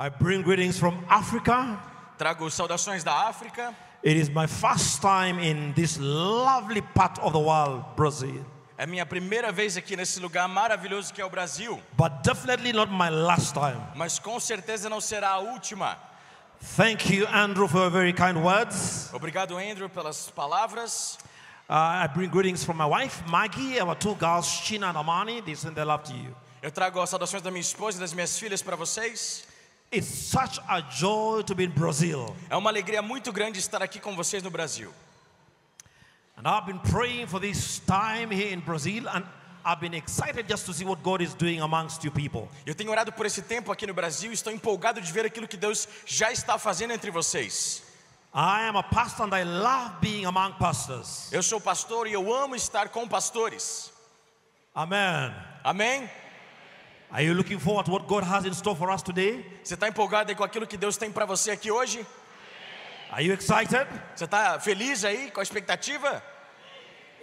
I bring greetings from Africa. Trago saudações da África. It is my first time in this lovely part of the world, Brazil. É minha primeira vez aqui nesse lugar maravilhoso que é o Brasil. But definitely not my last time. Mas com certeza não será a última. Thank you, Andrew, for your very kind words. Obrigado, Andrew, pelas palavras. I bring greetings from my wife, Maggie, our two girls, China and Amani. They send their love to you. Eu trago as saudações da minha esposa e das minhas filhas para vocês. It's such a joy to be in Brazil. É uma alegria muito grande estar aqui com vocês no Brasil. And I've been praying for this time here in Brazil, and I've been excited just to see what God is doing amongst you people. Eu tenho orado por esse tempo aqui no Brasil e estou empolgado de ver aquilo que Deus já está fazendo entre vocês. I am a pastor and I love being among pastors. Eu sou pastor e eu amo estar com pastores. Amen. Amém? Are you looking forward to what God has in store for us today? Você está empolgado aí com aquilo que Deus tem para você aqui hoje? Are you excited? Você está feliz aí com a expectativa?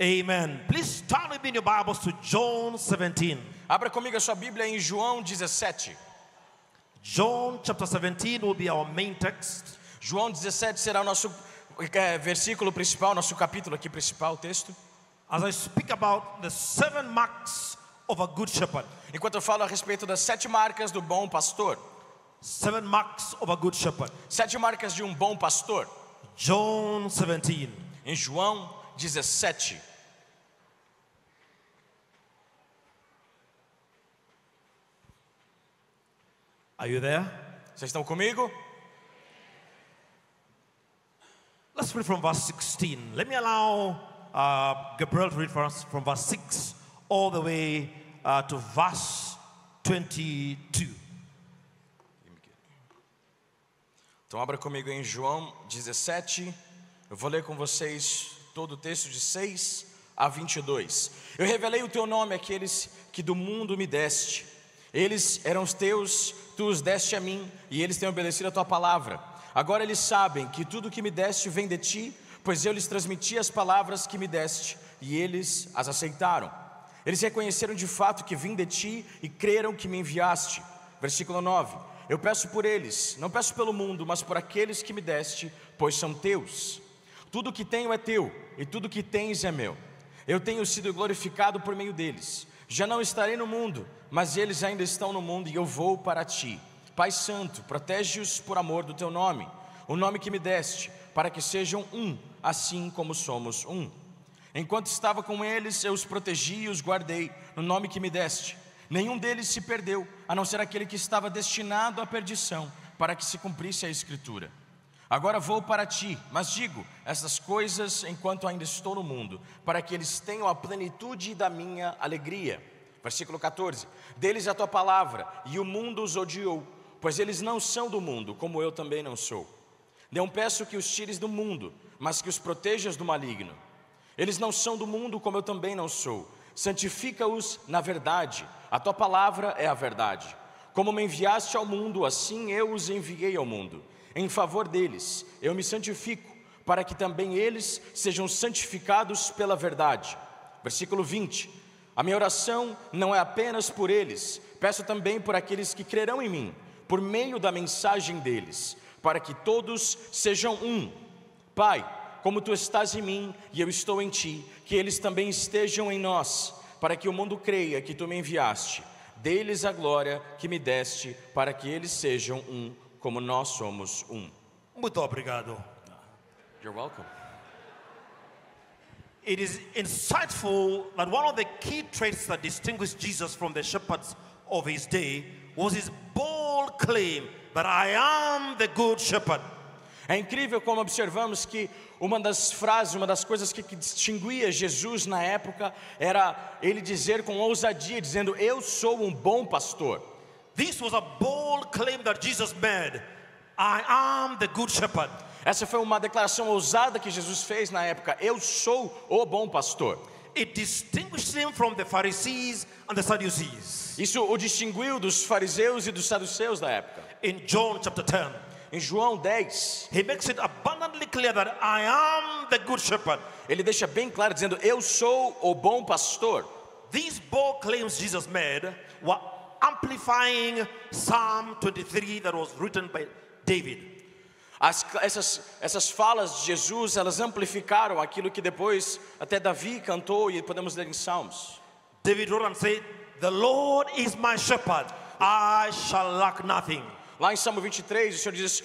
Amen. Please turn with me in your Bibles to John 17. Abra comigo a sua Bíblia em João 17. John chapter 17 will be our main text. João 17 será o nosso versículo principal, nosso capítulo aqui principal, o texto. As I speak about the 7 marks of a good shepherd. Enquanto eu falo a respeito das 7 marcas do bom pastor. 7 marks of a good shepherd. 7 marcas de um bom pastor. John 17. Em João 17. Are you there? Vocês estão comigo? Let's read from verse 16. Let me allow Gabriel to read for us from verse 6 all the way to verse 22. Então abra comigo em João 17. Eu vou ler com vocês todo o texto de 6 a 22. Eu revelei o teu nome àqueles que do mundo me deste. Eles eram os teus, tu os deste a mim, e eles têm obedecido a tua palavra. Agora eles sabem que tudo que me deste vem de ti, pois eu lhes transmiti as palavras que me deste, e eles as aceitaram. Eles reconheceram de fato que vim de ti e creram que me enviaste. Versículo 9. Eu peço por eles, não peço pelo mundo, mas por aqueles que me deste, pois são teus. Tudo que tenho é teu, e tudo que tens é meu. Eu tenho sido glorificado por meio deles. Já não estarei no mundo, mas eles ainda estão no mundo, e eu vou para ti. Pai Santo, protege-os por amor do teu nome, o nome que me deste, para que sejam um, assim como somos um. Enquanto estava com eles, eu os protegi e os guardei, no nome que me deste. Nenhum deles se perdeu, a não ser aquele que estava destinado à perdição, para que se cumprisse a Escritura. Agora vou para ti, mas digo estas coisas enquanto ainda estou no mundo, para que eles tenham a plenitude da minha alegria. Versículo 14. Deles a tua palavra, e o mundo os odiou, pois eles não são do mundo, como eu também não sou. Não peço que os tires do mundo, mas que os protejas do maligno. Eles não são do mundo, como eu também não sou. Santifica-os na verdade, a tua palavra é a verdade. Como me enviaste ao mundo, assim eu os enviei ao mundo. Em favor deles, eu me santifico, para que também eles sejam santificados pela verdade. Versículo 20. A minha oração não é apenas por eles, peço também por aqueles que crerão em mim, por meio da mensagem deles, para que todos sejam um. Pai, como tu estás em mim e eu estou em ti, que eles também estejam em nós, para que o mundo creia que tu me enviaste. Dê-lhes a glória que me deste, para que eles sejam um, como nós somos um. Muito obrigado. You're welcome. It is insightful that one of the key traits that distinguished Jesus from the shepherds of his day was his bold claim that I am the good shepherd. É incrível como observamos que uma das frases, uma das coisas que distinguia Jesus na época era ele dizer com ousadia, dizendo: eu sou um bom pastor. This was a bold claim that Jesus made. I am the good shepherd. Essa foi uma declaração ousada que Jesus fez na época. Eu sou o bom pastor. It distinguished him from the Pharisees and the Sadducees. Isso o distinguiu dos fariseus e dos saduceus da época. In John chapter 10. Em João 10, he makes it abundantly clear that I am the good shepherd. Ele deixa bem claro dizendo: eu sou o bom pastor. These bold claims Jesus made were amplifying Psalm 23 that was written by David. Essas falas de Jesus, elas amplificaram aquilo que depois até Davi cantou e podemos ler em Salmos. David wrote and said, "The Lord is my shepherd, I shall lack nothing." Lá em Salmo 23, o Senhor diz,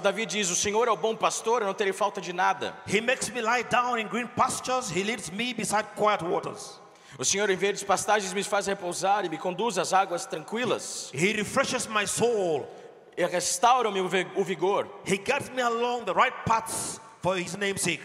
Davi diz, o Senhor é o bom pastor, eu não terei falta de nada. He makes me lie down in green pastures, he leads me beside quiet waters. O Senhor em verdes pastagens me faz repousar e me conduz às águas tranquilas. He refreshes my soul. E restaura-me o vigor. He guides me along the right paths for his name's sake.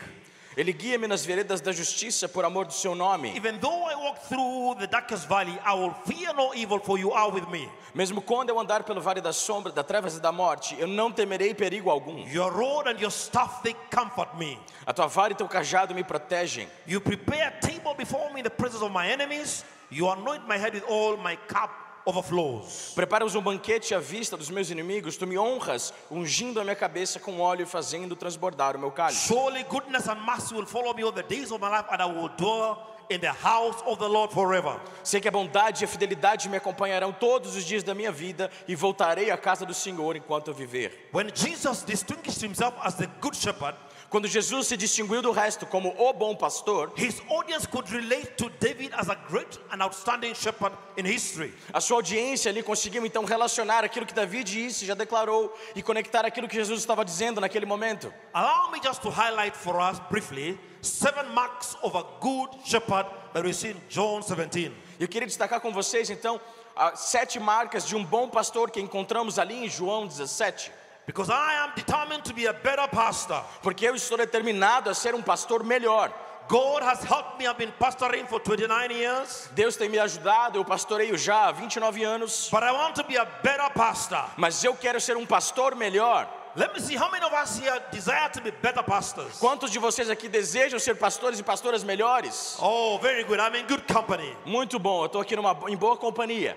Ele guia-me nas veredas da justiça por amor do seu nome. Even though I walk through the darkest valley, I will fear no evil, for you are with me. Mesmo quando eu andar pelo vale da sombra, das trevas e da morte, eu não temerei perigo algum. Your rod and your staff, they comfort me. A tua vara e teu cajado me protegem. You prepare a table before me in the presence of my enemies. You anoint my head with oil, my cup overflows. Preparas um banquete à vista dos meus inimigos, tu me honras, ungindo a minha cabeça com óleo e fazendo transbordar o meu cálice. Surely goodness and mercy will follow me all the days of my life, and I will dwell in the house of the Lord forever. Sei que a bondade e a fidelidade me acompanharão todos os dias da minha vida e voltarei à casa do Senhor enquanto eu viver. When Jesus distinguished himself as the good shepherd, quando Jesus se distinguiu do resto como o bom pastor, his audience could relate to David as a great and outstanding shepherd in history. A sua audiência ali conseguiu então relacionar aquilo que Davi disse, já declarou, e conectar aquilo que Jesus estava dizendo naquele momento. Allow me just to highlight for us briefly 7 marks of a good shepherd that we see in John 17. Eu queria destacar com vocês então as 7 marcas de um bom pastor que encontramos ali em João 17. Because I am determined to be a better pastor. Porque eu estou determinado a ser um pastor melhor. God has helped me. I've been pastoring for 29 years. Deus tem me ajudado, eu pastoreio já há 29 anos. But I want to be a better pastor. Mas eu quero ser um pastor melhor. Let me see how many of us here desire to be better pastors. Quantos de vocês aqui desejam ser pastores e pastoras melhores? Oh, very good. I'm in good company. Muito bom, eu estou aqui em boa companhia.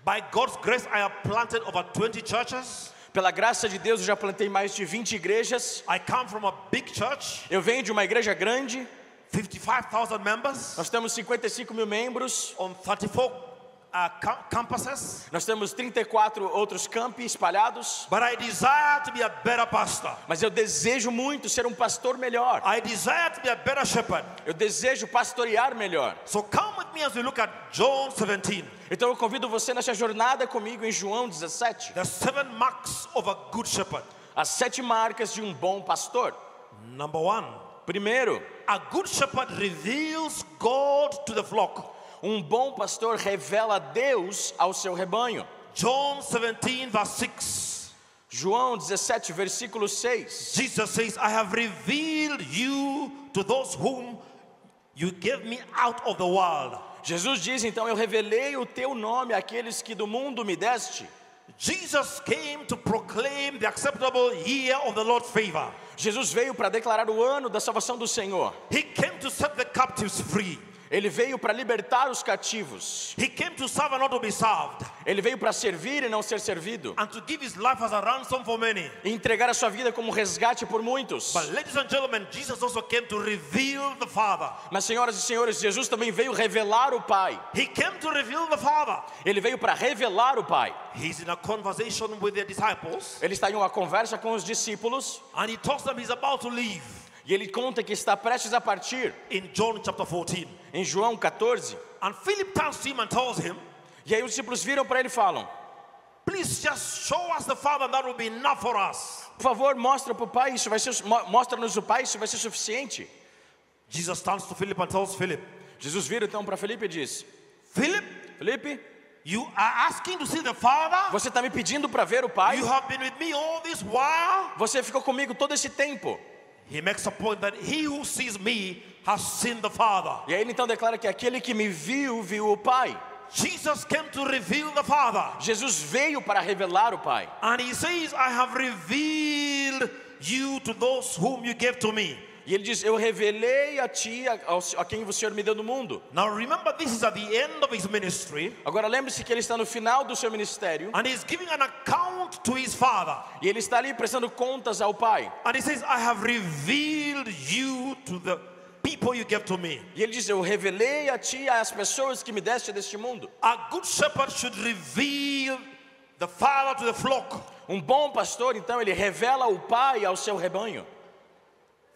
By God's grace, I have planted over 20 churches. Pela graça de Deus, eu já plantei mais de 20 igrejas. I come from a big church. Eu venho de uma igreja grande. 55,000 members. Nós temos 55 mil membros. On 34 campuses. Nós temos 34 outros campi espalhados. But I desire to be a better pastor. Mas eu desejo muito ser um pastor melhor. I desire to be a better shepherd. Eu desejo pastorear melhor. So come with me as we look at John 17. Então eu convido você nessa jornada comigo em João 17. The 7 marks of a good shepherd. As 7 marcas de um bom pastor. Number 1. Primeiro, a good shepherd reveals God to the flock. Um bom pastor revela Deus ao seu rebanho. John 17 verse 6. João 17 versículo 6. Jesus says, I have revealed you to those whom you gave me out of the world. Jesus diz então, eu revelei o teu nome àqueles que do mundo me deste. Jesus came to proclaim the acceptable year of the Lord's favor. Jesus veio para declarar o ano da salvação do Senhor. He came to set the captives free. Ele veio para libertar os cativos. He came to serve and not to be served. Ele veio para servir e não ser servido. And to give his life as a ransom for many. E entregar a sua vida como resgate por muitos. But ladies and gentlemen, Jesus also came to reveal the Father. Mas senhoras e senhores, Jesus também veio revelar o Pai. He came to reveal the Father. Ele veio para revelar o Pai. He's in a conversation with the disciples. Ele está em uma conversa com os discípulos. And he tells them he's about to leave. E ele conta que está prestes a partir. In John chapter 14. Em João 14. And Philip turns to him and tells him. E aí os discípulos viram para ele e falam: Please just show us the Father, and that will be enough for us. Por favor, mostra para o Pai, isso vai ser, mostra-nos o Pai, isso vai ser suficiente. Jesus turns to Philip and tells Philip. Jesus vira então para Felipe e diz: Felipe, you are asking to see the Father? Você está me pedindo para ver o Pai? You have been with me all this while? Você ficou comigo todo esse tempo. He makes a point that he who sees me has seen the Father. E aí ele então declara que aquele que me viu, viu o Pai. Jesus came to reveal the Father. Jesus veio para revelar o Pai. And he says, I have revealed you to those whom you gave to me. E ele diz, eu revelei a ti, a quem o Senhor me deu no mundo. Now remember, this is at the end of his ministry. Agora lembre-se que ele está no final do seu ministério. And he's giving an account to his Father. E ele está ali prestando contas ao Pai. And he says, I have revealed you to people you gave to me. E ele diz: eu revelei a ti as pessoas que me deste deste mundo. A good shepherd should reveal the father to the flock. Um bom pastor, então, ele revela o pai ao seu rebanho.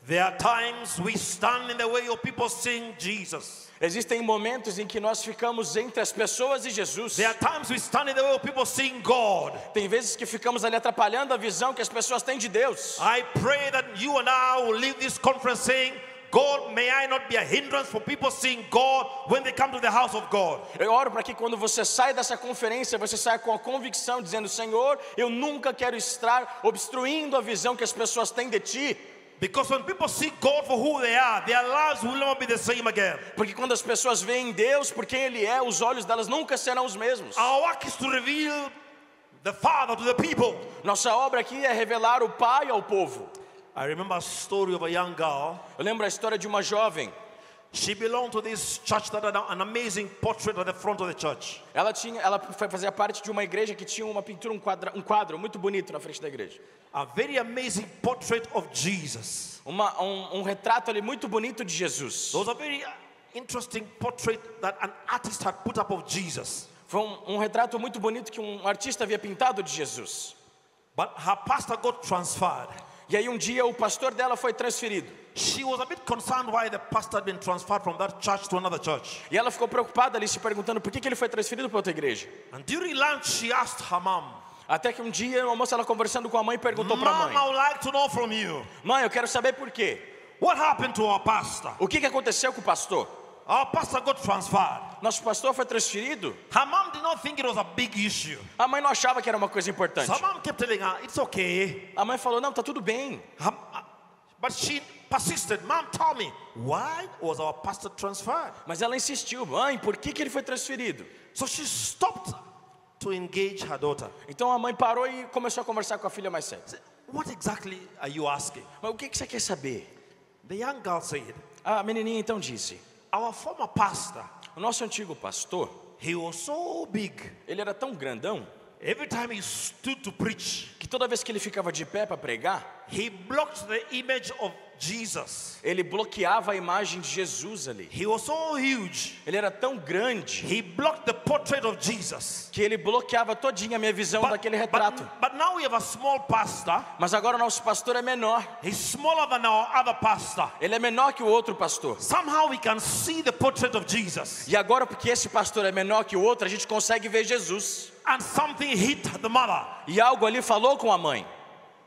There are times we stand in the way of people seeing Jesus. Existem momentos em que nós ficamos entre as pessoas e Jesus. There are times we stand in the way of people seeing God. Tem vezes que ficamos ali atrapalhando a visão que as pessoas têm de Deus. I pray that you and I will leave this conference saying, God, may I not be a hindrance for people seeing God when they come to the house of God. Eu oro para que quando você sai dessa conferência, você saia com a convicção, dizendo: Senhor, eu nunca quero estar obstruindo a visão que as pessoas têm de Ti. Because when people see God for who they are, their lives will not be the same again. Porque quando as pessoas veem Deus por quem Ele é, os olhos delas nunca serão os mesmos. Our work is to reveal the Father to the people. Nossa obra aqui é revelar o Pai ao povo. I remember a story of a young girl. Eu lembro a história de uma jovem. She belonged to this church that had an amazing portrait at the front of the church. Ela fazia parte de uma igreja que tinha uma pintura, um quadro muito bonito na frente da igreja. A very amazing portrait of Jesus. Um retrato ali muito bonito de Jesus. There was a very interesting portrait that an artist had put up of Jesus. Foi um retrato muito bonito que um artista havia pintado de Jesus. But her pastor got transferred. E aí um dia o pastor dela foi transferido. She was a bit concerned why the pastor had been transferred from that church to another church. E ela ficou preocupada ali, se perguntando por que ele foi transferido para outra igreja. And during lunch she asked her mom, Até que um dia, no almoço, ela conversando com a mãe, perguntou para a Mom, mãe: I would like to know from you, Mãe, eu quero saber por quê. what happened to our pastor? O que aconteceu com o pastor? Our pastor got transferred. Nosso pastor foi transferido. Her mom did not think it was a big issue. A mãe não achava que era uma coisa importante. So her mom kept telling her, it's okay. A mãe falou: não, tá tudo bem. But she persisted. Mom, tell me, why was our pastor transferred? Mas ela insistiu: mãe, por que ele foi transferido? So she stopped to engage her daughter. Então a mãe parou e começou a conversar com a filha mais séria. What exactly are you asking? Mas o que você quer saber? The young girl said, A menininha então disse: our former pastor, o nosso antigo pastor, he was so big. ele era tão grandão Every time he stood to preach, que toda vez que ele ficava de pé para pregar, he blocked the image of Jesus. ele bloqueava a imagem de Jesus ali. He was so huge. Ele era tão grande He blocked the portrait of Jesus. que ele bloqueava todinha a minha visão daquele retrato. But now we have a small pastor. Mas agora o nosso pastor é menor. He's smaller than our other pastor. Ele é menor que o outro pastor. Somehow we can see the portrait of Jesus. E agora, porque esse pastor é menor que o outro, a gente consegue ver Jesus. And something hit the mother. E algo ali falou com a mãe.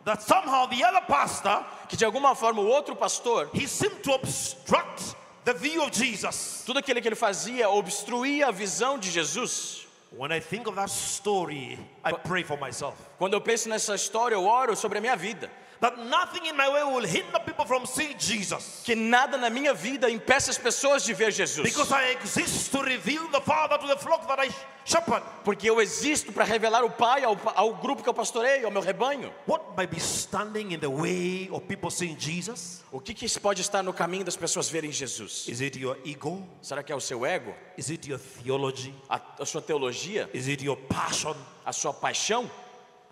That somehow the other pastor, Que de alguma forma o outro pastor, he seemed to obstruct the view of Jesus. tudo aquilo que ele fazia obstruía a visão de Jesus. When I think of that story, I pray for myself. Quando eu penso nessa história, eu oro sobre a minha vida. That nothing in my way will hinder people from seeing Jesus. Que nada na minha vida impeça as pessoas de ver Jesus. Because I exist to reveal the Father to the flock that I shepherd. Porque eu existo para revelar o Pai ao grupo que eu pastoreio, ao meu rebanho. What might be standing in the way of people seeing Jesus? O que pode estar no caminho das pessoas verem Jesus? Is it your ego? Será que é o seu ego? Is it your theology? A sua teologia? Is it your passion? A sua paixão?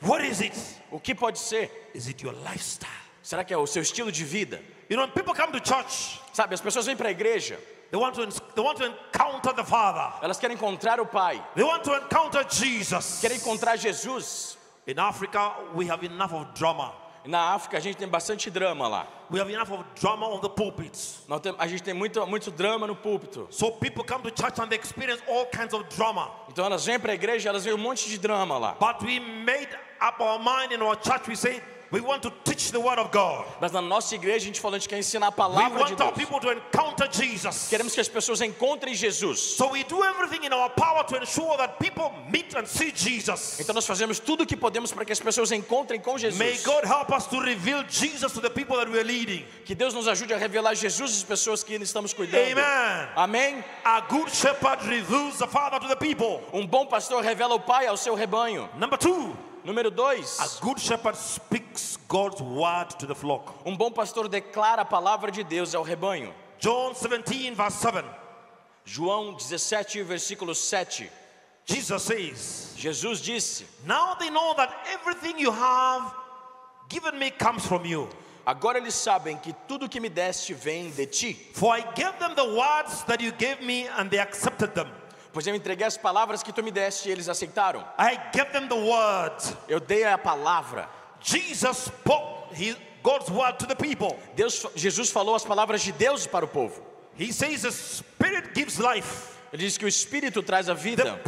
What is it? O que pode ser? Is it your lifestyle? Será que é o seu estilo de vida? You know, when people come to church, Sabe, as pessoas vêm para a igreja, they want to encounter the Father. elas querem encontrar o Pai, They want to encounter Jesus. querem encontrar Jesus. In Africa, we have enough of drama. Na África a gente tem bastante drama lá. We have enough of drama on the pulpits. A gente tem muito drama no púlpito. So people come to church and they experience all kinds of drama. Então elas vêm para a igreja, elas veem um monte de drama lá. But we made up our mind in our church. We say we want to teach the word of God. Mas na nossa igreja a gente falou, a gente quer ensinar a We palavra de want our Deus. people to encounter Jesus. Queremos que as pessoas encontrem Jesus. So we do everything in our power to ensure that people meet and see Jesus. Então nós fazemos tudo o que podemos para que as pessoas encontrem com Jesus. May God help us to reveal Jesus to the people that we are leading. Que Deus nos ajude a revelar Jesus às pessoas que estamos cuidando. Amen. Amém? A good shepherd reveals the Father to the people. Um bom pastor revela o Pai ao seu rebanho. Number 2, Número 2. a good shepherd speaks God's word to the flock. Um bom pastor declara a palavra de Deus ao rebanho. John 17 verse 7. João 17, versículo 7. Jesus says, Jesus disse: now they know that everything you have given me comes from you. agora eles sabem que tudo que me deste vem de ti. For I gave them the words that you gave me, and they accepted them. Pois eu entreguei as palavras que tu me deste e eles aceitaram. I gave them the words. Eu dei a palavra. Jesus spoke God's word to the people. Jesus falou as palavras de Deus para o povo. He says the Spirit gives life. Ele diz que o Espírito traz a vida.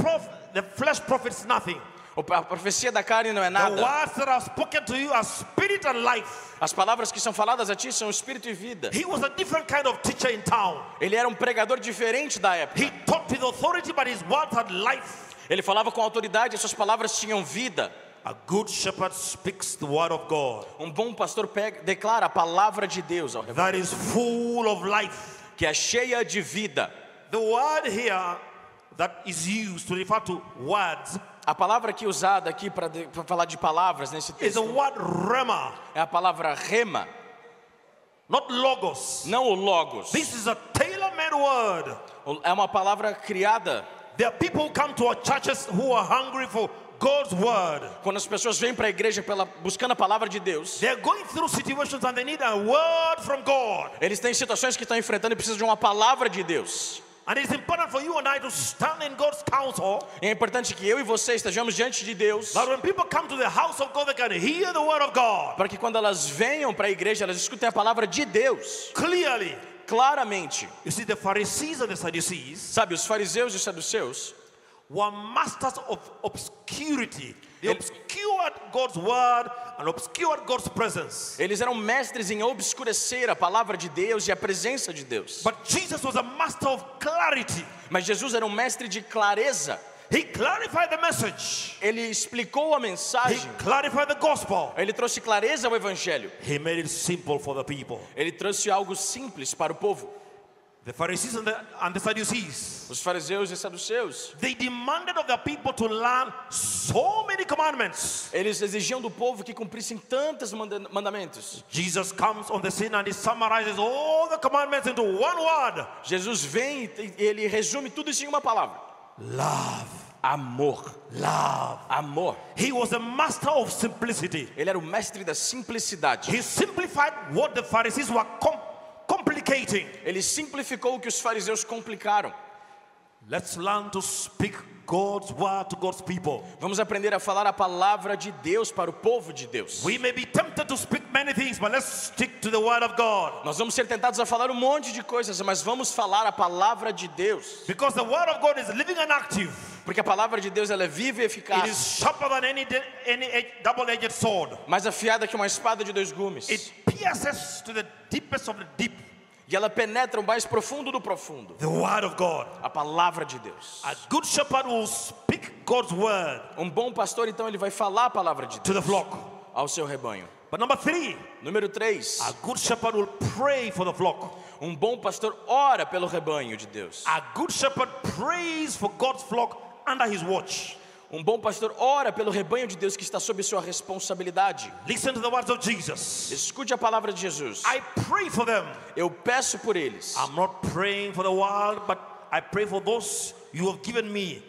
The flesh profits nothing. A profecia da carne não é The nada. words that are spoken to you are spirit and life. As palavras que são faladas a ti são espírito e vida. He was a different kind of teacher in town. Ele era um pregador diferente da época. He taught with authority, but his words had life. Ele falava com autoridade e suas palavras tinham vida. A good shepherd speaks the word of God. Bom pastor declara a palavra de Deus ao redor, That is full of life. que é cheia de vida. The word here that is used to refer to words A palavra aqui usada aqui para falar de palavras nesse is texto the word rema, é a palavra rema, not logos. não o logos. This is a tailor-made word. É uma palavra criada. There are people who come to our churches who are hungry for God's word. Quando as pessoas vêm para a igreja buscando a palavra de Deus, They are going through situations and they need a word from God. eles têm situações que estão enfrentando e precisam de uma palavra de Deus. And it's important for you and I to stand in God's counsel. E é importante que eu e você estejamos diante de Deus, That when people come to the house of God, they can hear the word of God para que quando elas venham para a igreja, elas escutem a palavra de Deus clearly. claramente. You see, the Pharisees and the Sadducees Sabe, os fariseus e os saduceus were masters of obscurity. They obscured God's word and obscured God's presence. eles eram mestres em obscurecer a palavra de Deus e a presença de Deus. But Jesus was a master of clarity. Mas Jesus era um mestre de clareza. He clarified the message. Ele explicou a He mensagem. clarified the gospel. Ele trouxe clareza ao evangelho. He made it simple for the people. Ele trouxe algo simples para o povo. The Pharisees and the Sadducees, Os fariseus e saduceus, they demanded of the people to learn so many commandments. eles exigiam do povo que cumprissem tantos mandamentos. Jesus comes on the scene and he summarizes all the commandments into one word. Jesus vem e ele resume tudo isso em uma palavra: Love. amor. Love. Amor. He was a master of simplicity. Ele era o mestre da simplicidade. He simplified what the Pharisees were complicating. Ele simplificou o que os fariseus complicaram. Let's learn to speak God's word to God's people. Vamos aprender a falar a palavra de Deus para o povo de Deus. We may be tempted to speak many things, but let's stick to the word of God. Nós vamos ser tentados a falar um monte de coisas, mas vamos falar a palavra de Deus. Because the word of God is living and active. Porque a palavra de Deus ela é viva e It is eficaz, sharper than any double-edged sword. mais afiada que uma espada de dois gumes. It pierces to the deepest of the deep. E ela penetra o mais profundo do profundo. The word of God. A palavra de Deus. A good shepherd will speak God's word Bom pastor, então, ele vai falar a palavra de to Deus the flock. ao seu rebanho. But number 3, Número 3. a good shepherd will pray for the flock. Bom pastor ora pelo rebanho de Deus. A good shepherd prays for God's flock under his watch. Bom pastor ora pelo rebanho de Deus que está sob sua responsabilidade. Listen to the words of Jesus. Escute a palavra de Jesus. I pray for them. Eu peço por eles. I'm not praying for the world, but I pray for those you have given me,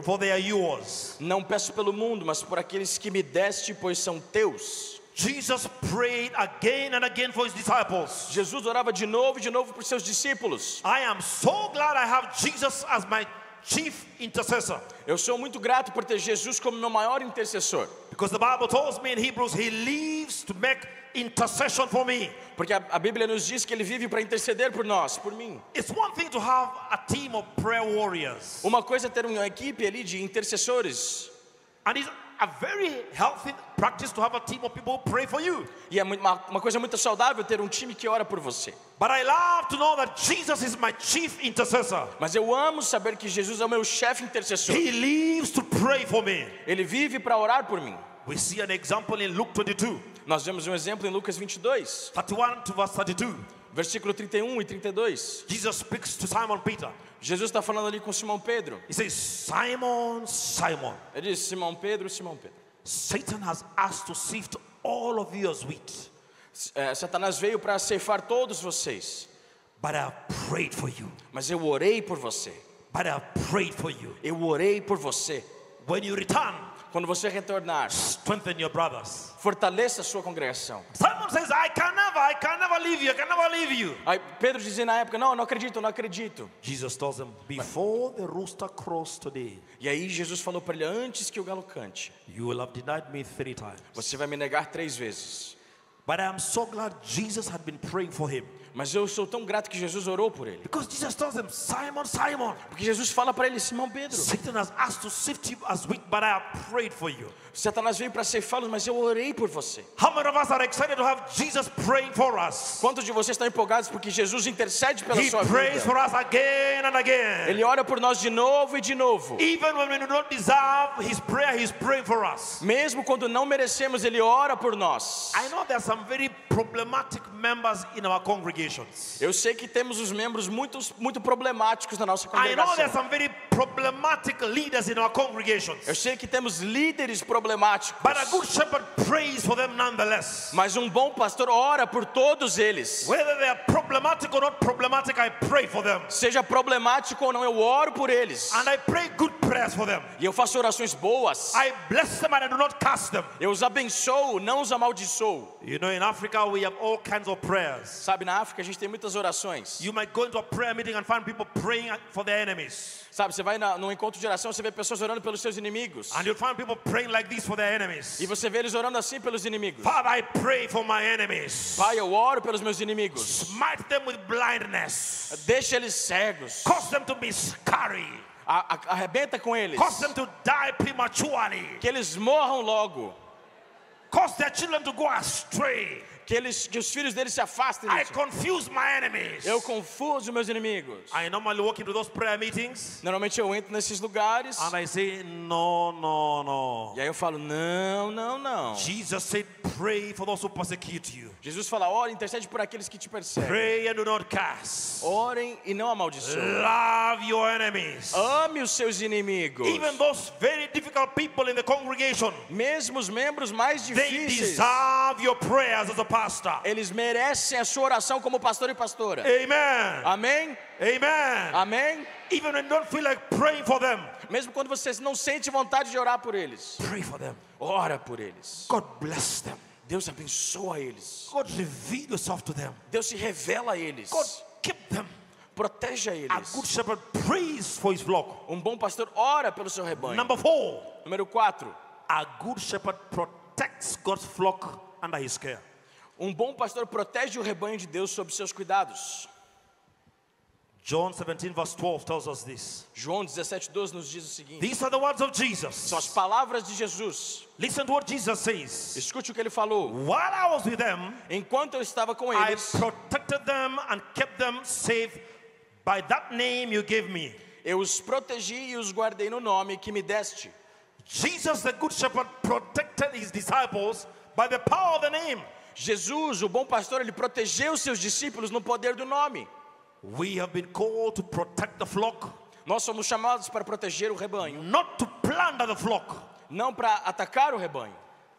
for they are yours. Não peço pelo mundo, mas por aqueles que me deste, pois são teus. Jesus prayed again and again for his disciples. Jesus orava de novo e de novo por seus discípulos. I am so glad I have Jesus as my chief intercessor. Eu sou muito grato por ter Jesus como meu maior intercessor. Because the Bible tells me in Hebrews, he lives to make intercession for me. Porque a Bíblia nos diz que ele vive para interceder por nós, por mim. It's one thing to have a team of prayer warriors. Uma coisa é ter uma equipe ali de intercessores. And it's a very healthy practice to have a team of people who pray for you. E é uma coisa muito saudável ter um time que ora por você. But I love to know that Jesus is my chief intercessor. Mas eu amo saber que Jesus é o meu chefe intercessor. He lives to pray for me. Ele vive para orar por mim. We see an example in Luke 22, Nós vemos um exemplo em Lucas 22, 31 to verse 32. versículo 31 e 32. Jesus speaks to Simon Peter. Jesus está falando ali com Simão Pedro. He says, Simon, Simon, Ele diz: Simão Pedro, Simão Pedro. Satan has asked to sift all of you as wheat, Satanás veio para ceifar todos vocês. but I have prayed for you. Mas eu orei por você. But I have prayed for you. Eu orei por você. When you return, Quando você retornar, strengthen your brothers. Fortaleça a sua congregação. Simon says, I can never leave you, I can never leave you. Aí Pedro dizia na época, não acredito, não acredito. Jesus tells them, before the rooster crows today, E aí Jesus falou para ele, antes que o galo cante, you will have denied me 3 times. você vai me negar 3 vezes. But I am so glad Jesus had been praying for him. Mas eu sou tão grato que Jesus orou por ele. Because Jesus tells him, Simon, Simon, Porque Jesus fala para ele, Simão Pedro, Satan has asked to sift you as wheat, but I have prayed for you. Satanás veio para ceifá-los, mas eu orei por você. How many of us are excited to have Jesus praying for us? Quantos de vocês estão empolgados porque Jesus intercede pela He sua prays vida? for us again and again. Ele ora por nós de novo e de novo. Even when we do not deserve His prayer, He's praying for us. Mesmo quando não merecemos, Ele ora por nós. I know there are some very problematic members in our congregations. Eu sei que temos os membros muito problemáticos na nossa I know there are congregação. some very problematic leaders in our congregations. Eu sei que temos líderes problemáticos. But a good shepherd prays for them nonetheless. Mas um bom pastor ora por todos eles. Whether they are problematic or not problematic, I pray for them. Seja problemático ou não, eu oro por eles. And I pray good prayers for them. E eu faço orações boas. I bless them and I do not curse them. Eu os abençoo, não os amaldiçoo. You know, in Africa we have all kinds of prayers. Sabe, na África a gente tem muitas orações. You might go into a prayer meeting and find people praying for their enemies. Sabe, você vai num encontro de oração, você vê pessoas orando pelos seus inimigos. And you'll find people praying like this for their enemies. E você vê eles orando assim pelos inimigos. Father, I pray for my enemies. Pai, eu oro pelos meus inimigos. Smite them with blindness. Deixa eles cegos. Cause them to be scary. Arrebenta com eles. Cause them to die prematurely. Que eles morram logo. Cause their children to go astray. Que os filhos deles se afastem I disso. confuse my enemies. Eu confuso meus inimigos. I normally walk into those prayer meetings Normalmente eu entro nesses lugares. and I say, no, no, no. E aí eu falo, não, não, não. Jesus said, pray for those who persecute you. Jesus fala, ora, intercede por aqueles que te perseguem. Pray and do not curse. Orem e não amaldiçoem. Love your enemies. Ame os seus inimigos. Even those very difficult people in the congregation, Mesmo os membros mais they difíceis, deserve your prayers as a pastor. eles merecem a sua oração como pastor e pastora. Amen. Amém? Amen. Amém? Even when you don't feel like praying for them, Mesmo quando você não sente vontade de orar por eles, pray for them. ora por eles. God bless them. Deus abençoa eles. God reveal yourself to them. Deus se revela a eles. God keep them. Proteja A eles. good shepherd prays for his flock. Um bom pastor ora pelo seu rebanho. Number 4, Número 4. a good shepherd protects God's flock under his care. Um bom pastor protege o rebanho de Deus sob seus cuidados. John 17 verse 12 tells us this. João 17:12 nos diz o seguinte. These are the words of São Jesus. as palavras de Jesus. Listen to what Jesus says. Escute o que ele falou. While I was with them, Enquanto eu estava com I eles, protected them and kept them safe by that name you gave me. eu os protegi e os guardei no nome que me deste. Jesus, the good shepherd, protected his disciples by the power of the name. Jesus, o bom pastor, ele protegeu seus discípulos no poder do nome. We have been called to protect the flock, Nós somos chamados para proteger o rebanho, not to plunder the flock. não para atacar o rebanho.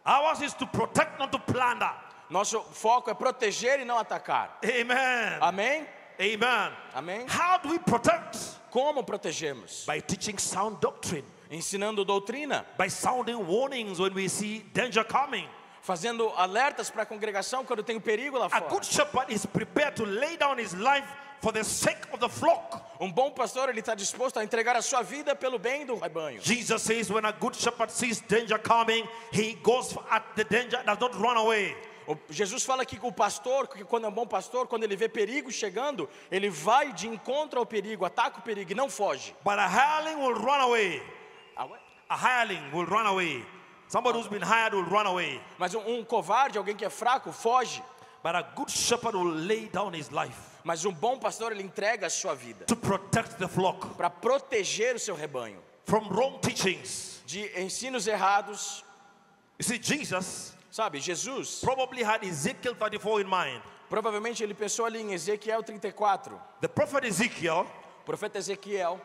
Ours is to protect, not to plunder. Nosso foco é proteger e não atacar. Amen. Amém? Amen. Amém? How do we protect? Como protegemos? By teaching sound doctrine, Ensinando doutrina, by sounding warnings when we see danger coming. fazendo alertas para a congregação quando tem um perigo lá A fora. good shepherd is prepared to lay down his life for the sake of the flock. Um bom pastor, ele está disposto a entregar a sua vida pelo bem do rebanho. Jesus says when a good shepherd sees danger coming, he goes at the danger, does not run away. Jesus fala que o pastor, que quando é um bom pastor, quando ele vê perigo chegando, ele vai de encontro ao perigo, ataca o perigo e não foge. But a hireling will run away. A hireling will run away. Somebody who's been hired will run away. Mas um covarde, alguém que é fraco, foge. But a good shepherd will lay down his life Mas um bom pastor, ele entrega a sua vida to protect the flock para proteger o seu rebanho from wrong teachings. de ensinos errados. You see, Jesus Sabe, Jesus, probably had Ezekiel 34 in mind. provavelmente ele pensou ali em Ezequiel 34. The prophet Ezekiel O profeta Ezequiel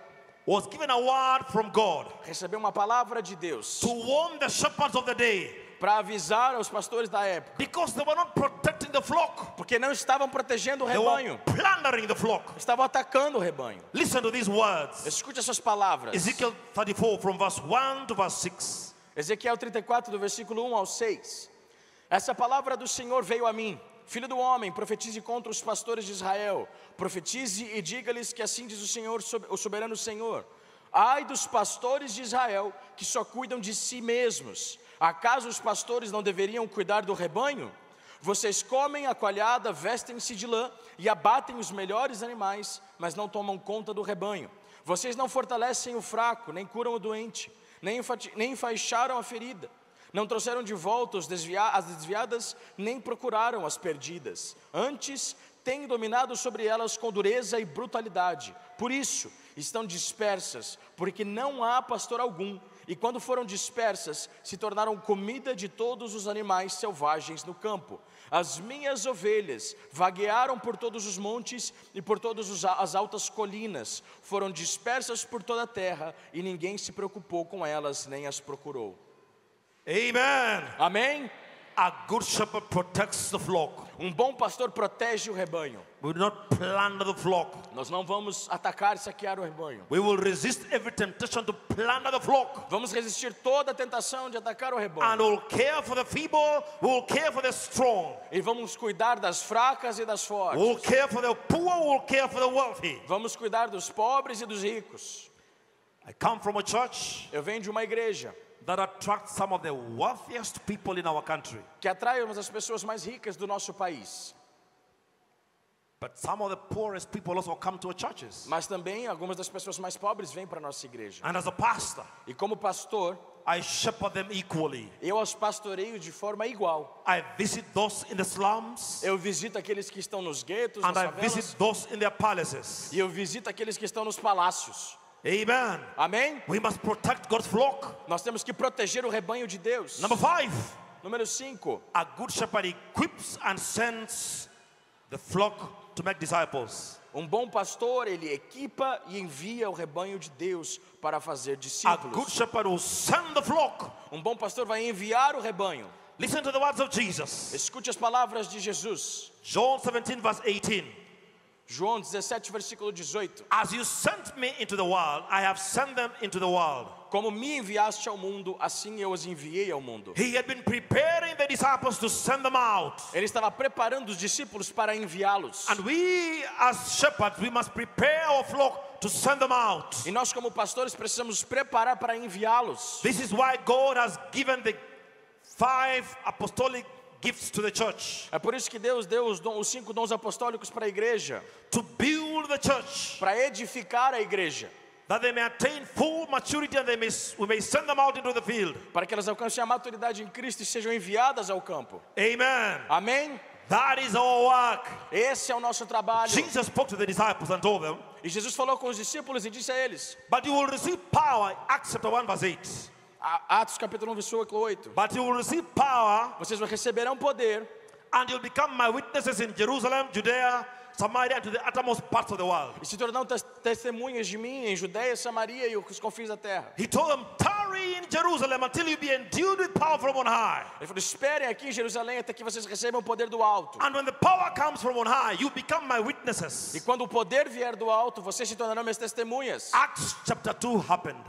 was given a word from God recebeu uma palavra de Deus to warn the shepherds of the day para avisar aos pastores da época, because they were not protecting the flock. porque não estavam protegendo o They were rebanho, plundering the flock. estavam atacando o rebanho. Listen to these words. Escute essas palavras. Ezekiel 34 from verse 1 to verse 6. Ezequiel 34, do versículo 1 ao 6. Essa palavra do Senhor veio a mim. Filho do homem, profetize contra os pastores de Israel. Profetize e diga-lhes que assim diz o Senhor, o soberano Senhor. Ai dos pastores de Israel, que só cuidam de si mesmos. Acaso os pastores não deveriam cuidar do rebanho? Vocês comem a coalhada, vestem-se de lã e abatem os melhores animais, mas não tomam conta do rebanho. Vocês não fortalecem o fraco, nem curam o doente, nem enfaixaram a ferida. Não trouxeram de volta as desviadas, nem procuraram as perdidas. Antes, têm dominado sobre elas com dureza e brutalidade. Por isso, estão dispersas, porque não há pastor algum. E quando foram dispersas, se tornaram comida de todos os animais selvagens no campo. As minhas ovelhas vaguearam por todos os montes e por todas as altas colinas. Foram dispersas por toda a terra, e ninguém se preocupou com elas, nem as procurou. Amen. Amém? A good shepherd protects the flock. Bom pastor protege o rebanho. We will not plunder the flock. Nós não vamos atacar e saquear o rebanho. We will resist every temptation to plunder the flock. Vamos resistir toda a tentação de atacar o rebanho. And we'll care for the feeble, we'll care for the strong. E vamos cuidar das fracas e das fortes. We'll care for the poor, we'll care for the wealthy. Vamos cuidar dos pobres e dos ricos. I come from a church Eu venho de uma igreja that attracts some of the wealthiest people in our country. que atrai uma das pessoas mais ricas do nosso país. But some of the poorest people also come to our churches. Mas também algumas das pessoas mais pobres vêm para a nossa igreja. And as a pastor, E como pastor, I shepherd them equally. eu os pastoreio de forma igual. I visit those in the slums, Eu visito aqueles que estão nos guetos, and nas I favelas, visit those in their palaces. e eu visito aqueles que estão nos palácios. Amen. Amém? We must protect God's flock. Nós temos que proteger o rebanho de Deus. Number 5, Número 5. a good shepherd equips and sends the flock to make disciples. Bom pastor, ele equipa e envia o rebanho de Deus para fazer A discípulos. good shepherd will send the flock. Bom pastor vai enviar o rebanho. Listen to the words of Jesus. Escute as palavras de Jesus. John 17 verse 18. João 17, versículo 18. As you sent me into the world, I have sent them into the world. Como me enviaste ao mundo, assim eu os enviei ao mundo. He had been preparing the disciples to send them out. Ele estava preparando os discípulos para enviá-los. And we as shepherds, we must prepare our flock to send them out. E nós como pastores precisamos nos preparar para enviá-los. This is why God has given the 5 apostolic gifts to the church. É por isso que Deus deu os 5 dons apostólicos para a igreja. To build the church. Para edificar a igreja. That they may attain full maturity and we may send them out into the field. Para que elas alcancem a maturidade em Cristo e sejam enviadas ao campo. Amen. Amém? That is our work. Esse é o nosso trabalho. Jesus spoke to the disciples and told them, E Jesus falou com os discípulos e disse a eles. but you will receive power, Acts chapter 1 verse 8. Atos capítulo 1, versículo 8. But you will receive power, Vocês receberão poder and you'll become my witnesses in Jerusalem, Judea, Samaria, and to the uttermost parts of the world. e se tornarão testemunhas de mim em Judeia, Samaria e os confins da terra. He told them, tarry in Jerusalem until you be endued with power from on high. Ele falou, esperem aqui em Jerusalém até que vocês recebam o poder do alto. And when the power comes from on high, you become my witnesses. E quando o poder vier do alto, vocês se tornarão minhas testemunhas. Acts chapter 2 happened.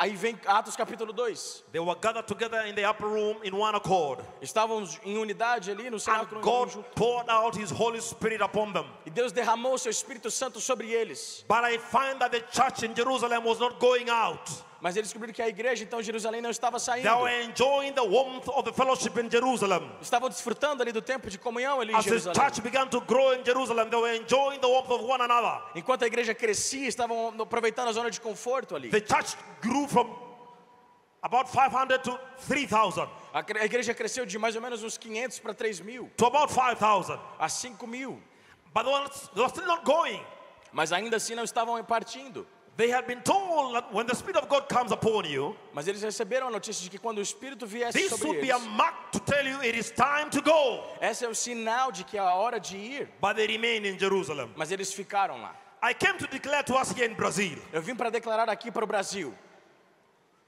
Aí vem Atos capítulo 2. They were gathered together in the upper room in one accord. Estávamos em unidade ali no cenáculo. And God poured out His Holy Spirit upon them. E Deus derramou o seu Espírito Santo sobre eles. But I find that the church in Jerusalem was not going out. Mas eles descobriram que a igreja então em Jerusalém não estava saindo. They were enjoying the warmth of the fellowship in Jerusalem. Estavam desfrutando ali do tempo de comunhão ali em As the Jerusalém. church began to grow in Jerusalem, they were enjoying the warmth of one another. Enquanto a igreja crescia, estavam aproveitando a zona de conforto ali. The church grew from about 500 to 3,000. A igreja cresceu de mais ou menos uns 500 para 3.000, to about 5,000. a 5.000. But they were still not going. Mas ainda assim não estavam partindo. They had been told that when the Spirit of God comes upon you, Mas eles receberam a notícia de que quando o Espírito viesse this sobre would be a eles, mark to tell you it is time to go. esse é o sinal de que é a hora de ir. But they remained in Jerusalem. Mas eles ficaram lá. I came to declare to us here in Brazil, Eu vim para declarar aqui para o Brasil.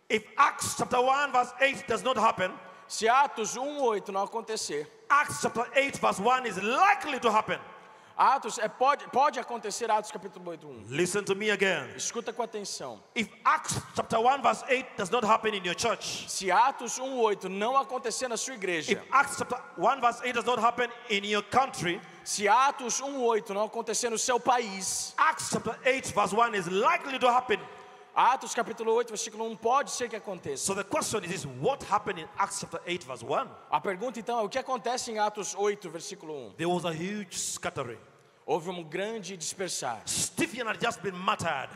if Acts chapter 1 verse 8 does not happen, Se Atos 1:8 não acontecer, Acts chapter 8 verse 1 is likely to happen. Atos, pode acontecer, Atos capítulo 8:1. Listen to me again. Escuta com atenção. If Acts chapter 1 verse 8 does not happen in your church, Se Atos 1:8 não acontecer na sua if igreja, Acts chapter 1 verse 8 does not happen in your country, se Atos 1:8 não acontecer no seu país, Acts chapter 8 verse 1 is likely to happen. Atos capítulo 8, versículo 1 pode ser que aconteça. So the question is what happened in Acts chapter 8 verse 1? A pergunta então é o que acontece em Atos 8, versículo 1? There was a huge scattering. Houve um grande dispersar. Stephen had just been martyred.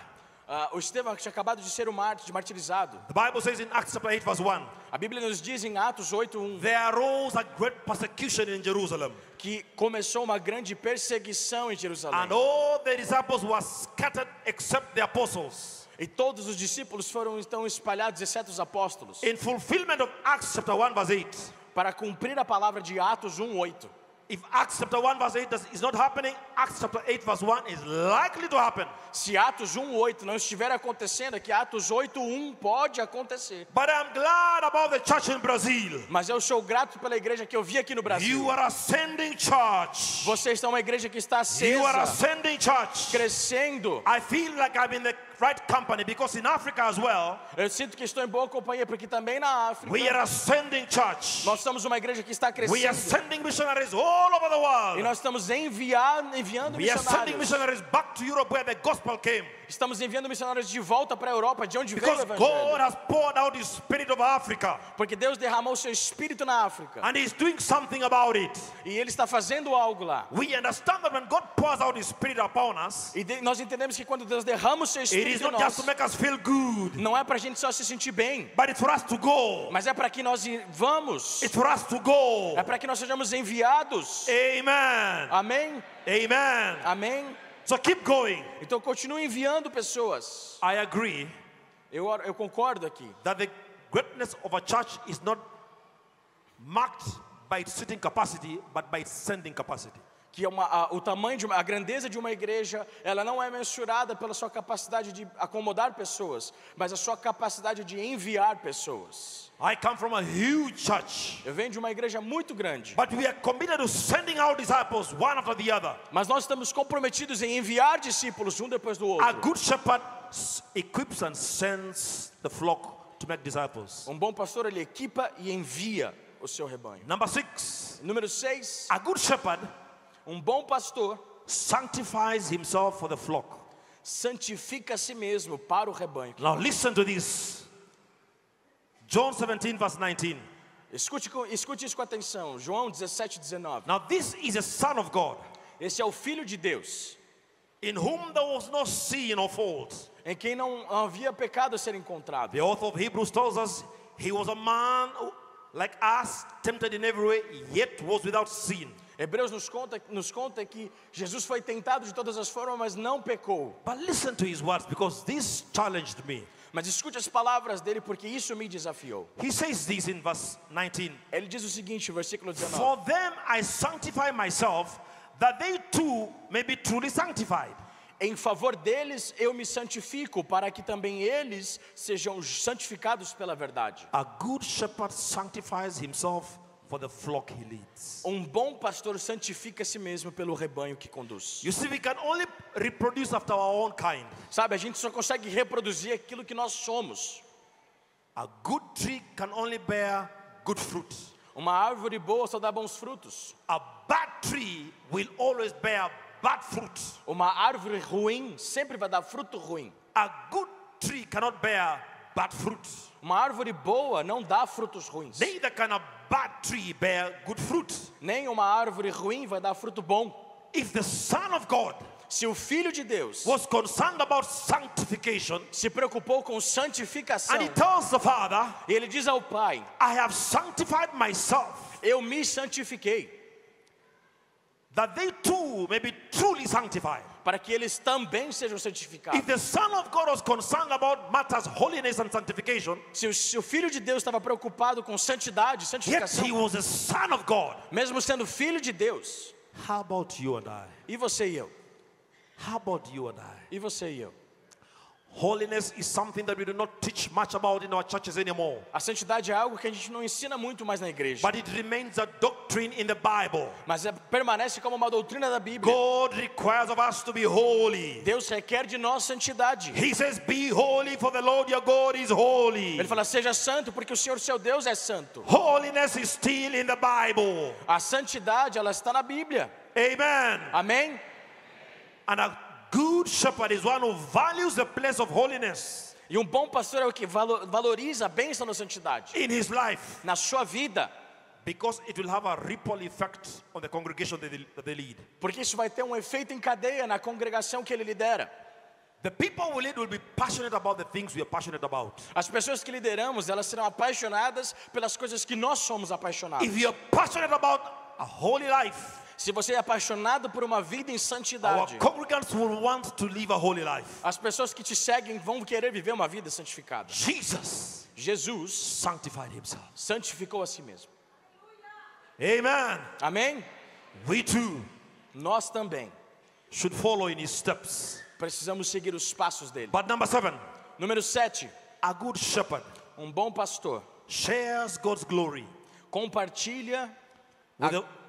O Estevão tinha acabado de ser martirizado. The Bible says in Acts chapter 8 verse 1, A Bíblia nos diz em Atos 8:1 there arose a great persecution in Jerusalem, que começou uma grande perseguição em Jerusalém. and all the disciples were scattered except the apostles. E todos os discípulos foram então espalhados, exceto os apóstolos, In fulfillment of Acts chapter 1 verse 8, para cumprir a palavra de Atos 1:8. if Acts chapter 1 verse 8 is not happening, Acts chapter 8 verse 1 is likely to happen. Se Atos 1:8 não estiver acontecendo, é que Atos 8:1 pode acontecer. But I'm glad about the church in Brazil. Mas eu sou grato pela igreja que eu vi aqui no Brasil. You are ascending church. Vocês são uma igreja que está You are acesa, ascending church. crescendo. I feel like I'm in the right company because in Africa as well, Eu sinto que estou em boa companhia, porque também na África we are ascending church. nós somos uma igreja que está We are crescendo. sending missionaries all over the E world. nós estamos enviando We are sending missionários. missionaries back to Europe where the gospel came. Estamos enviando missionários de volta para a Europa, de onde veio o Because God Evangelho. has poured out His Spirit over Africa. Porque Deus derramou seu Espírito na África. And He's doing something about it. E Ele está fazendo algo lá. We understand that when God pours out His Spirit upon us, E nós entendemos que quando Deus derrama o seu it is Espírito em not just nós, to make us feel good, não é para a gente só se sentir bem, but it's for us to go. mas é para que nós vamos. It's for us to go. É para que nós sejamos enviados. Amen. Amém? Amen. Amém? So keep going. Então continue enviando pessoas. I agree Eu concordo aqui. that the greatness of a church is not marked by its seating capacity, but by its sending capacity. Que o tamanho a grandeza de uma igreja, ela não é mensurada pela sua capacidade de acomodar pessoas, mas a sua capacidade de enviar pessoas. I come from a huge church, Eu venho de uma igreja muito grande, but we are committed to sending out disciples one after the other. mas nós estamos comprometidos em enviar discípulos um depois do A outro. good shepherd equips and sends the flock to make disciples. Um bom pastor, ele equipa e envia o seu rebanho. Number 6, Número 6, a good shepherd um bom pastor sanctifies himself for the flock. santifica a si mesmo para o rebanho. Now listen to this. John 17 verse 19. Escute isso com atenção. João 17:19. Now this is a son of God, Esse é o Filho de Deus, in whom there was no sin or fault. em quem não havia pecado a ser encontrado. The author of Hebrews tells us he was a man like us, tempted in every way, yet was without sin. Hebreus nos conta que Jesus foi tentado de todas as formas, mas não pecou. But listen to his words because this challenged me. Mas escute as palavras dele, porque isso me desafiou. He says this in verse 19. Ele diz o seguinte, versículo 19. For them I sanctify myself, that they too may be truly sanctified. Em favor deles eu me santifico, para que também eles sejam santificados pela verdade. A good shepherd sanctifies himself for the flock he leads. Um bom pastor santifica a si mesmo pelo rebanho que conduz. You see, we can only reproduce after our own kind. Sabe, a gente só consegue reproduzir aquilo que nós somos. A good tree can only bear good fruit. Uma árvore boa só dá bons frutos. A bad tree will always bear bad fruit. Uma árvore ruim sempre vai dar fruto ruim. A good tree cannot bear bad fruit. Uma árvore boa não dá frutos ruins. Neither can a bad tree bear good fruit. Nem uma árvore ruim vai dar fruto bom. If the Son of God Se o Filho de Deus was concerned about sanctification, se preocupou com santificação, and he tells the Father, e ele diz ao Pai, I have sanctified myself, eu me santifiquei, that they too may be truly sanctified. para que eles também sejam santificados. If the Son of God was concerned about matters holiness and sanctification, Se o Filho de Deus estava preocupado com santidade, yet santificação, he was the Son of God, mesmo sendo Filho de Deus, how about you and I? e você e eu? How about you and I? E você e eu? Holiness is something that we do not teach much about in our churches anymore. A santidade é algo que a gente não ensina muito mais na igreja. But it remains a doctrine in the Bible. Mas permanece como uma doutrina da Bíblia. God requires of us to be holy. Deus requer de nós santidade. He says, be holy for the Lord your God is holy. Ele fala, seja santo porque o Senhor seu Deus é santo. Holiness is still in the Bible. A santidade, ela está na Bíblia. Amen. Amém? And a good shepherd is one who values the place of holiness E um bom pastor é o que valoriza a bênção da santidade in his life, na sua vida, because it will have a ripple effect on the congregation that they lead. porque isso vai ter um efeito em cadeia na congregação que ele lidera. The people we lead will be passionate about the things we are passionate about. As pessoas que lideramos, elas serão apaixonadas pelas coisas que nós somos apaixonados. If you are passionate about a holy life, Se você é apaixonado por uma vida em our santidade, congregants will want to live a holy life. as pessoas que te seguem vão querer viver uma vida santificada. Jesus Jesus sanctified himself. santificou a si mesmo. Amen. Amém? We too Nós também should follow in his steps. precisamos seguir os passos dele. But number 7, Número 7. a good shepherd Um bom pastor shares God's glory compartilha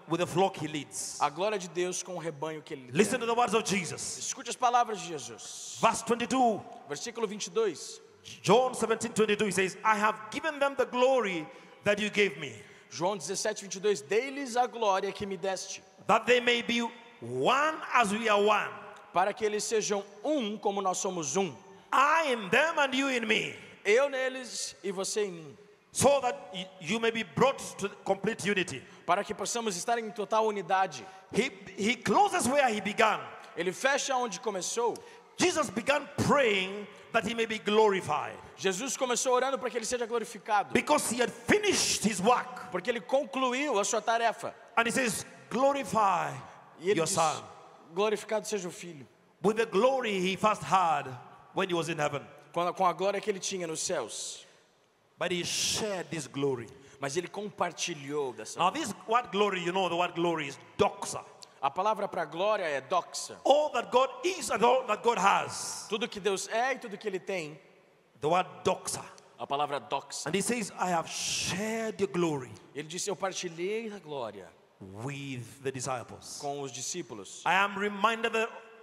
with the flock he leads. a glória de Deus com o rebanho que ele lidera. Listen to the words of Jesus. Escute as palavras de Jesus. Verse 22, Versículo 22. John 17:22, he says, I have given them the glory that you gave me, João 17:22. Dei-lhes a glória que me deste, that they may be one as we are one. para que eles sejam um como nós somos um. I in them and you in me, Eu neles e você em mim. so that you may be brought to complete unity. Para que possamos estar em total unidade. He closes where he began. Ele fecha onde começou. Jesus began praying that he may be glorified, Jesus começou orando para que ele seja glorificado, because he had finished his work. porque ele concluiu a sua tarefa. And he says, glorify E ele your diz, son glorificado seja o Filho, with the glory he first had when he was in heaven. com a glória que ele tinha nos céus. But he shared this glory. Mas ele compartilhou dessa. Now this word glory, you know the word glory is doxa. A palavra para glória é doxa. All that God is and all that God has. Tudo que Deus é e tudo que ele tem. The word doxa. A palavra doxa. And he says, I have shared your glory Ele disse, eu partilhei a glória with the disciples. com os discípulos. I am reminded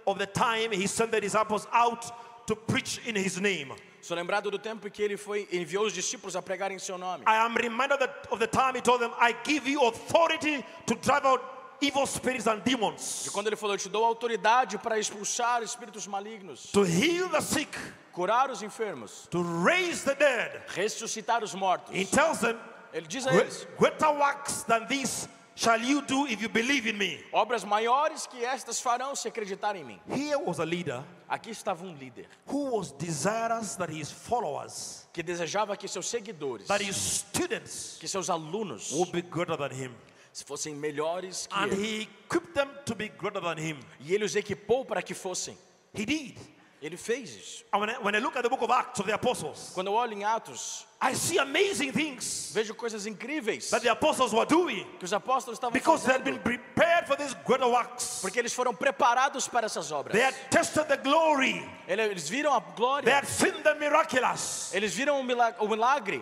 of the time he sent the disciples out to preach in his name. Sou lembrado do tempo que ele enviou os discípulos a pregar em seu nome. I am reminded of the time he told them, I give you authority to drive out evil spirits and demons, E quando ele falou, eu te dou autoridade para expulsar espíritos malignos, to heal the sick, curar os enfermos, to raise the dead. ressuscitar os mortos. He tells them, Ele diz a eles, greater works than these shall you do if you believe in me. obras maiores que estas farão se acreditarem em mim. Here was a leader Aqui estava um líder who was desirous that his followers, que desejava que seus seguidores, that his students que seus alunos would be greater than him. se fossem melhores que And ele. he equipped them to be greater than him. E ele os equipou para que fossem. He did. Ele fez isso. And when I look at the book of Acts of the Apostles, Quando eu olho em Atos, I see amazing things vejo coisas incríveis that the apostles were doing, que os apóstolos estavam because they had been fazendo, prepared for these greater works. porque eles foram preparados para essas obras. They had tested the glory. Eles viram a They glória, had seen the miraculous. eles viram o milagre.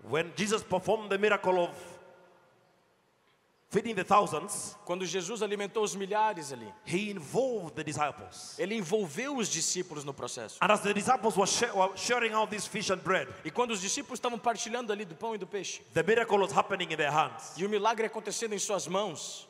When Jesus performed the miracle of feeding the thousands, Quando Jesus alimentou os milhares ali, he involved the disciples. ele envolveu os discípulos no processo. And as the disciples were sharing out this fish and bread, E quando os discípulos estavam partilhando ali do pão e do peixe, the miracle was happening in their hands. e o milagre acontecendo em suas mãos,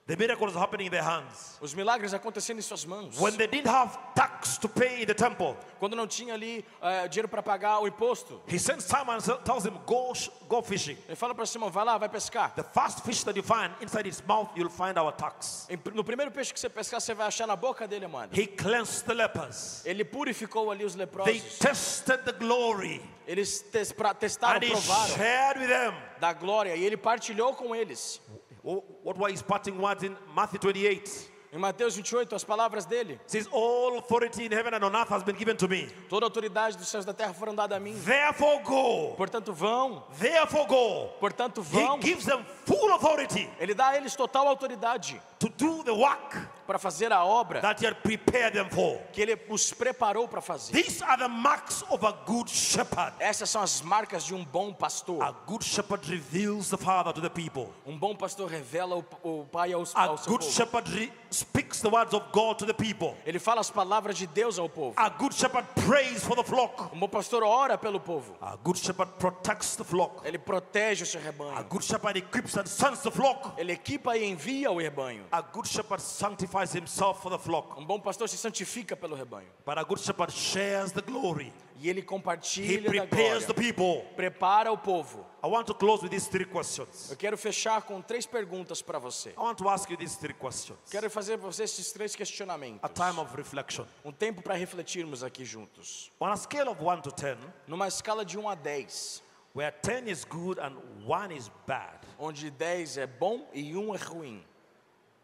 The miracle was happening in their hands. os milagres acontecendo em suas mãos. When they didn't have tax to pay in the temple, Quando não tinha ali dinheiro para pagar o imposto, he sends Simon and tells him, go fishing. ele fala para Simão, vai lá, vai pescar. The first fish that you find, inside its mouth, you'll find our tax. No primeiro peixe que você pescar, você vai achar na boca dele a moeda. He cleansed the lepers. Ele purificou ali os They leprosos. tested the glory. Eles testaram, And he provaram shared with them. da glória e ele partilhou com eles. What were his parting words in Matthew 28? Em Mateus 28, as palavras dele: It says, all authority in heaven and on earth has been given to me. toda a autoridade dos céus e da terra foram dadas a mim. Therefore go. Portanto vão, Therefore go. portanto He vão. gives them full authority Ele dá a eles total autoridade to do the work para fazer a obra that He had prepared them for. que Ele os preparou para fazer. These are the marks of a good shepherd. Essas são as marcas de um bom pastor. A good shepherd reveals the Father to the people. Um bom pastor revela o Pai ao A seu good povo. shepherd speaks the words of God to the people. Ele fala as palavras de Deus ao povo. A good shepherd prays for the flock. Um bom pastor ora pelo povo. A good shepherd protects the flock. Ele protege o seu A rebanho. good shepherd equips and sends the flock. Ele equipa e envia o rebanho. A good shepherd sanctifies himself for the flock. Um bom pastor se santifica pelo rebanho. But a good shepherd shares the glory. E ele He compartilha da prepares the glória. people. Prepara o povo. I want to close with these 3 questions. Eu quero fechar com 3 perguntas para você. I want to ask you these 3 questions. Quero fazer para você esses 3 questionamentos. A time of reflection. Um tempo para refletirmos aqui juntos. On a scale of 1 to 10, Numa escala de 1 a 10, where 10 is good and 1 is bad, onde 10 é bom e 1 é ruim.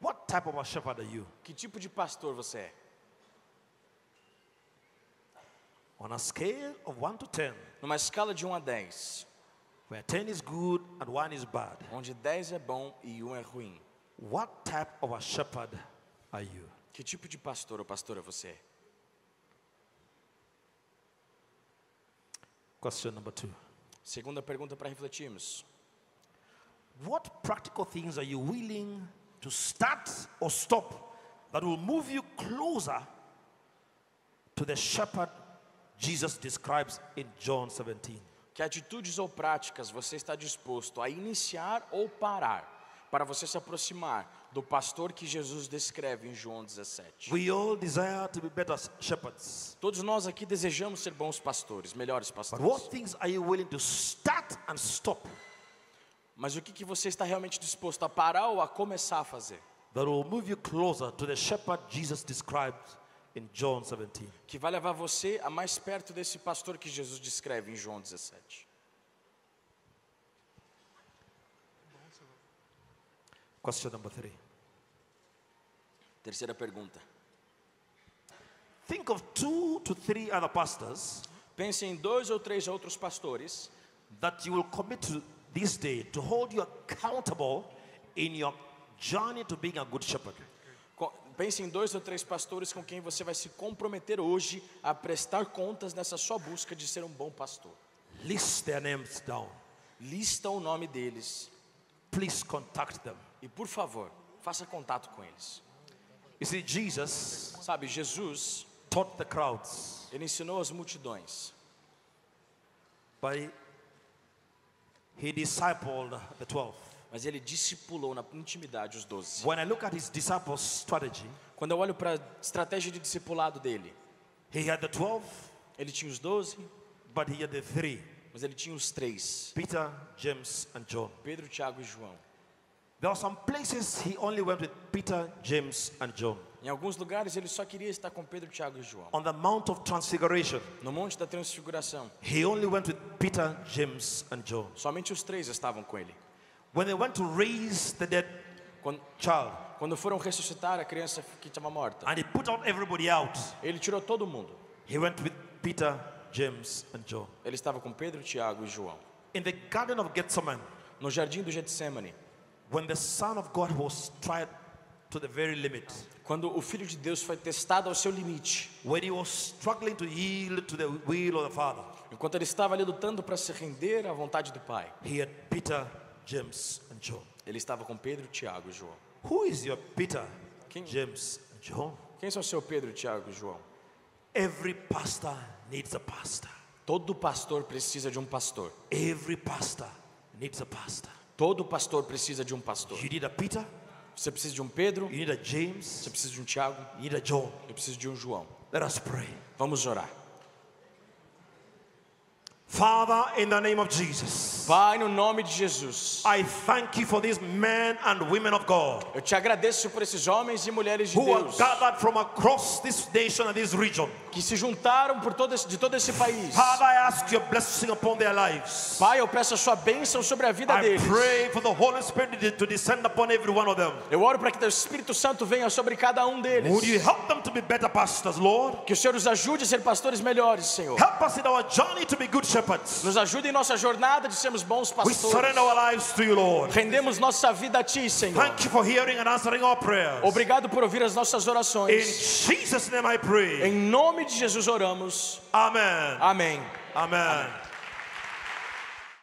what type of a shepherd are you? Que tipo de pastor você é? On a scale of 1 to 10, Numa escala de 1 a 10, where 10 is good and 1 is bad, onde 10 é bom e 1 é ruim. what type of a shepherd are you? Que tipo de pastor ou pastora você é? Question number 2. Segunda pergunta para refletirmos. What practical things are you willing to start or stop that will move you closer to the shepherd Jesus describes in John 17? Que atitudes ou práticas você está disposto a iniciar ou parar para você se aproximar do pastor que Jesus descreve em João 17? We all desire to be better shepherds. Todos nós aqui desejamos ser bons pastores, melhores But pastores. what things are you willing to start and stop Mas o que você está realmente disposto a parar ou a começar a fazer? that will move you closer to the shepherd Jesus described in John 17? Que vai levar você a mais perto desse pastor que Jesus descreve em João 17. Question number 3. Terceira pergunta. Think of 2 to 3 other pastors Pense em 2 ou 3 outros pastores that you will commit to this day to hold you accountable in your journey to being a good shepherd. Pense em 2 ou 3 pastores com quem você vai se comprometer hoje a prestar contas nessa sua busca de ser um bom pastor. List their names down. Lista o nome deles Please contact them. e, por favor, faça contato com eles. You see, Jesus Sabe, Jesus, taught the crowds, ele ensinou as multidões, but he discipled the 12. mas ele discipulou na intimidade os 12. When I look at his disciples' strategy, Quando eu olho para a estratégia de discipulado dele, he had the 12, ele tinha os 12, but he had the 3, mas ele tinha os 3, Peter, James, and John. Pedro, Tiago e João. There are some places he only went with Peter, James, and John. Em alguns lugares ele só queria estar com Pedro, Tiago e João. On the Mount of Transfiguration, No Monte da Transfiguração, he only went with Peter, James, and John. somente os 3 estavam com ele. When they went to raise the dead Quando, child, quando foram ressuscitar a criança que estava morta, and he put out everybody out, ele tirou todo mundo. he went with Peter, James, and John. Ele estava com Pedro, Tiago e João. In the Garden of Gethsemane, No jardim do Getsemane, when the Son of God was tried to the very limit, quando o Filho de Deus foi testado ao seu limite, when he was struggling to yield to the will of the Father, enquanto ele estava ali lutando para se render à vontade do Pai, he had Peter, James, and John. ele estava com Pedro, Tiago e João. Who is your Peter, Quem- James, and John? Quem são seu Pedro, Tiago e João? Every pastor needs a pastor. Todo pastor precisa de um pastor. Every pastor needs a pastor. Todo pastor precisa de um pastor. You need a Peter, Você precisa de um Pedro, you need a James, você precisa de um Tiago, you need a John. eu preciso de um João. Let us pray. Vamos orar. Father, in the name of Jesus, Pai, no nome de Jesus, I thank you for these men and women of God eu te agradeço por esses homens e mulheres de who are Deus gathered from across this nation and this region. que se juntaram de todo esse país. Father, I ask your blessing upon their lives. Pai, eu peço a sua bênção sobre a vida I deles. pray for the Holy Spirit to descend upon every one of them. Eu oro para que o Espírito Santo venha sobre cada um deles. Would you help them to be better pastors, Lord? Que o Senhor os ajude a ser pastores melhores, Senhor. Help us in our journey to be good shepherds. Nos ajude em nossa jornada de sermos nossos bons We surrender pastores. our lives to you, Lord. Rendemos nossa vida a Ti, Senhor. Thank you for hearing and answering our prayers. Obrigado por ouvir as nossas In orações. Jesus' name I pray. Em nome de Jesus oramos. Amen. Amém. Amen.